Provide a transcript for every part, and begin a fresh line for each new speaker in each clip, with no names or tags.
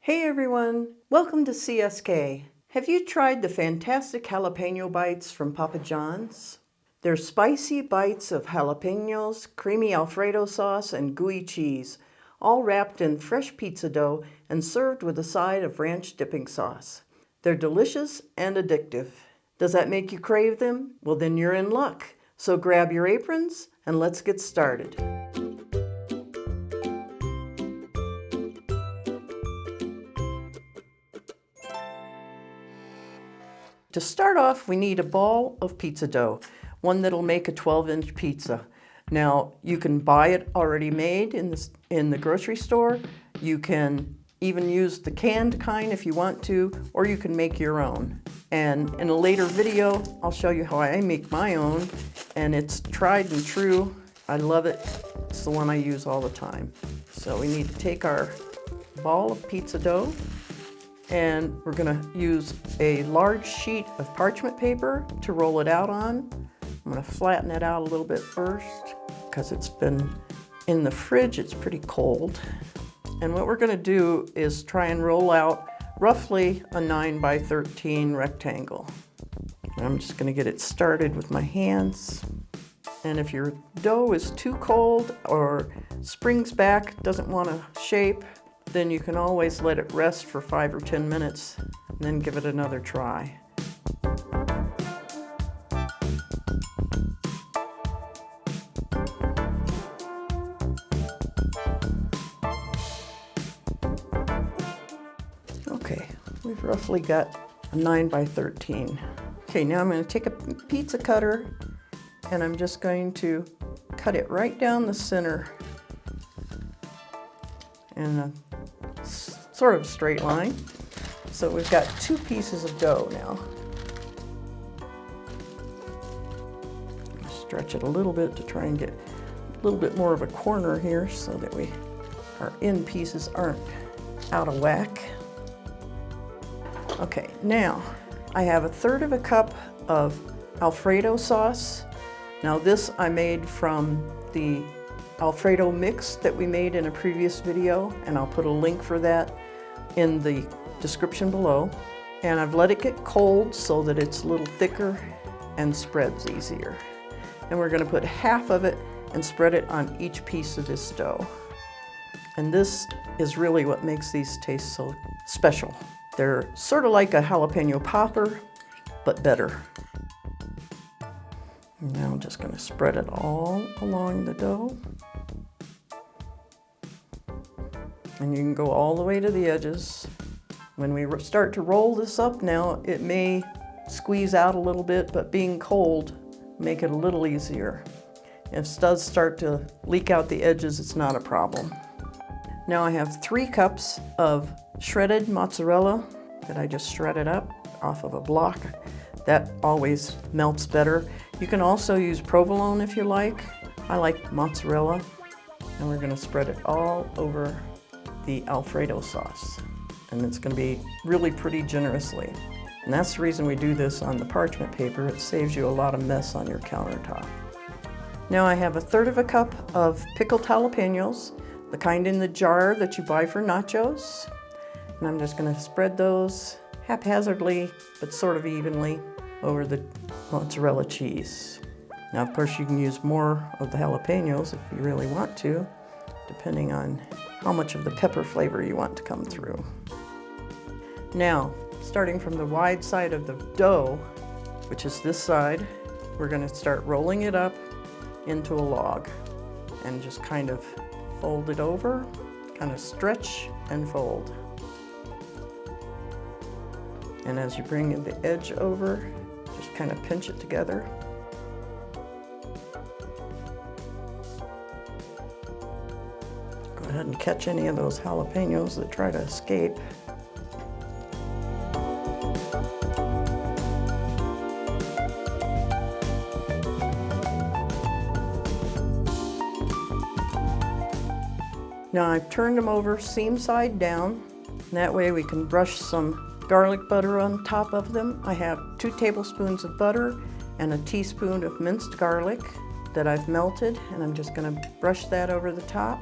Hey everyone, welcome to CSK. Have you tried the fantastic jalapeno bites from Papa John's? They're spicy bites of jalapeños, creamy Alfredo sauce, and gooey cheese, all wrapped in fresh pizza dough and served with a side of ranch dipping sauce. They're delicious and addictive. Does that make you crave them? Well, then you're in luck. So grab your aprons and let's get started. To start off, we need a ball of pizza dough, one that'll make a 12-inch pizza. Now, you can buy it already made in the grocery store. You can even use the canned kind if you want to, or you can make your own. And in a later video, I'll show you how I make my own, and it's tried and true. I love it. It's the one I use all the time. So we need to take our ball of pizza dough, and we're gonna use a large sheet of parchment paper to roll it out on. I'm gonna flatten it out a little bit first because it's been in the fridge, it's pretty cold. And what we're gonna do is try and roll out roughly a 9 by 13 rectangle. And I'm just gonna get it started with my hands. And if your dough is too cold or springs back, doesn't wanna shape, then you can always let it rest for 5 or 10 minutes and then give it another try. Okay, we've roughly got a 9 by 13. Okay, now I'm going to take a pizza cutter and I'm just going to cut it right down the center in a sort of straight line. So we've got 2 pieces of dough now. Stretch it a little bit to try and get a little bit more of a corner here so that our end pieces aren't out of whack. Okay, now I have 1/3 cup of Alfredo sauce. Now this I made from the Alfredo mix that we made in a previous video, and I'll put a link for that in the description below. And I've let it get cold so that it's a little thicker and spreads easier. And we're going to put half of it and spread it on each piece of this dough. And this is really what makes these taste so special. They're sort of like a jalapeno popper, but better. Now I'm just going to spread it all along the dough. And you can go all the way to the edges. When we start to roll this up now, it may squeeze out a little bit, but being cold, make it a little easier. If it does start to leak out the edges, it's not a problem. Now I have 3 cups of shredded mozzarella that I just shredded up off of a block. That always melts better. You can also use provolone if you like. I like mozzarella. And we're gonna spread it all over the Alfredo sauce. And it's gonna be really pretty generously. And that's the reason we do this on the parchment paper. It saves you a lot of mess on your countertop. Now I have 1/3 cup of pickled jalapeños, the kind in the jar that you buy for nachos. And I'm just gonna spread those haphazardly, but sort of evenly over the mozzarella cheese. Now, of course, you can use more of the jalapeños if you really want to, depending on how much of the pepper flavor you want to come through. Now, starting from the wide side of the dough, which is this side, we're going to start rolling it up into a log and just kind of fold it over, kind of stretch and fold. And as you bring the edge over, just kind of pinch it together. Go ahead and catch any of those jalapeños that try to escape. Now I've turned them over seam side down. That way we can brush some garlic butter on top of them. I have 2 tablespoons of butter and a teaspoon of minced garlic that I've melted, and I'm just going to brush that over the top.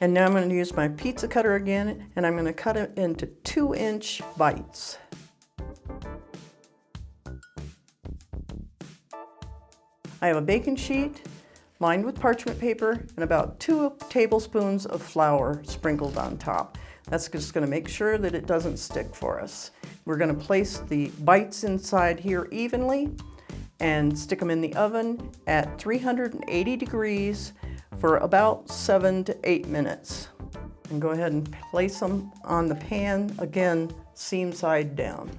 And now I'm going to use my pizza cutter again, and I'm going to cut it into 2-inch bites. I have a baking sheet lined with parchment paper and about 2 tablespoons of flour sprinkled on top. That's just going to make sure that it doesn't stick for us. We're going to place the bites inside here evenly and stick them in the oven at 380 degrees for about 7 to 8 minutes. And go ahead and place them on the pan, again, seam side down.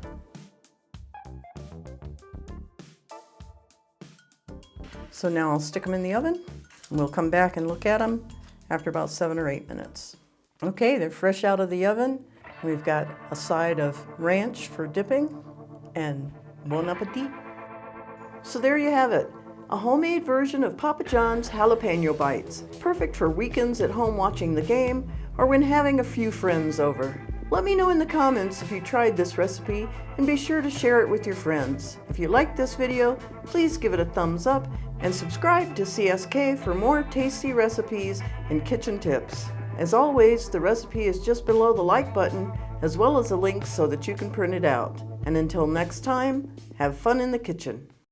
So now I'll stick them in the oven, and we'll come back and look at them after about 7 or 8 minutes. Okay, they're fresh out of the oven. We've got a side of ranch for dipping, and bon appetit. So there you have it, a homemade version of Papa John's Jalapeno Bites, perfect for weekends at home watching the game or when having a few friends over. Let me know in the comments if you tried this recipe, and be sure to share it with your friends. If you liked this video, please give it a thumbs up and subscribe to CSK for more tasty recipes and kitchen tips. As always, the recipe is just below the like button, as well as a link so that you can print it out. And until next time, have fun in the kitchen.